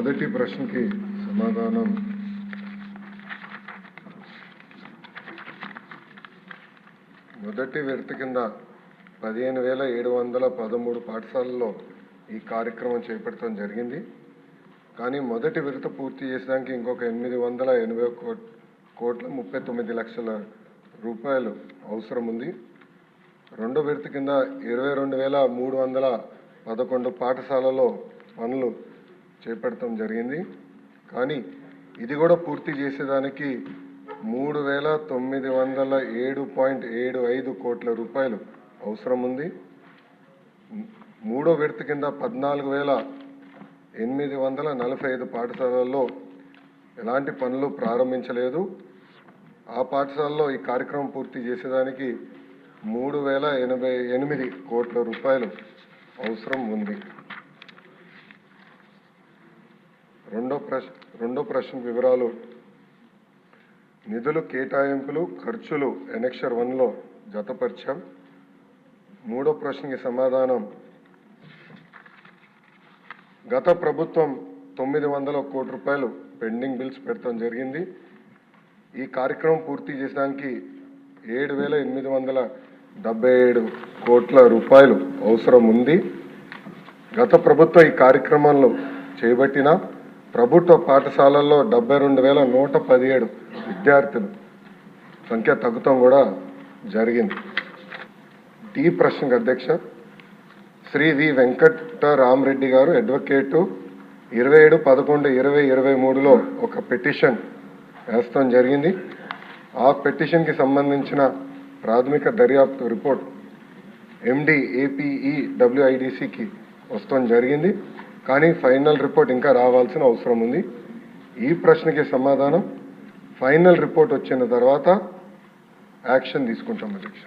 మొదటి ప్రశ్నకి సమాధానం మొదటి విడత కింద 15,713 పాఠశాలల్లో ఈ కార్యక్రమం చేపట్టడం జరిగింది. కానీ మొదటి విడత పూర్తి చేసడానికి ఇంకొక 880,39,00,000 రూపాయలు అవసరం ఉంది. రెండో విడత కింద 22,311 పాఠశాలలో పనులు చేపట్టడం జరిగింది. కానీ ఇది కూడా పూర్తి చేసేదానికి 3,907.75 కోట్ల రూపాయలు అవసరం ఉంది. మూడో విడత కింద 14,845 పాఠశాలల్లో ఎలాంటి పనులు ప్రారంభించలేదు. ఆ పాఠశాలలో ఈ కార్యక్రమం పూర్తి చేసేదానికి 3,088 కోట్ల రూపాయలు అవసరం ఉంది. రెండో ప్రశ్న వివరాలు. నిధులు కేటాయింపులు ఖర్చులు ఎనెక్షర్ 1లో జతపరిచాం. మూడో ప్రశ్నకి సమాధానం గత ప్రభుత్వం 900 కోట్ల రూపాయలు పెండింగ్ బిల్స్ పెట్టడం జరిగింది. ఈ కార్యక్రమం పూర్తి చేసడానికి 7,877 కోట్ల రూపాయలు అవసరం ఉంది. గత ప్రభుత్వం ఈ కార్యక్రమంలో చేపట్టిన ప్రభుత్వ పాఠశాలల్లో 72,117 విద్యార్థులు సంఖ్య తగ్గుతాం కూడా జరిగింది. డి ప్రశ్నకు అధ్యక్ష శ్రీ వి వెంకటరామరెడ్డి గారు అడ్వకేటు 27/11/2023లో ఒక పిటిషన్ వేస్తాం జరిగింది. ఆ పిటిషన్కి సంబంధించిన ప్రాథమిక దర్యాప్తు రిపోర్ట్ ఎండి ఏపీఈడబ్ల్యూఐడిసికి వస్తాం జరిగింది. కానీ ఫైనల్ రిపోర్ట్ ఇంకా రావాల్సిన అవసరం ఉంది. ఈ ప్రశ్నకి సమాధానం ఫైనల్ రిపోర్ట్ వచ్చిన తర్వాత యాక్షన్ తీసుకుంటాం అధ్యక్ష.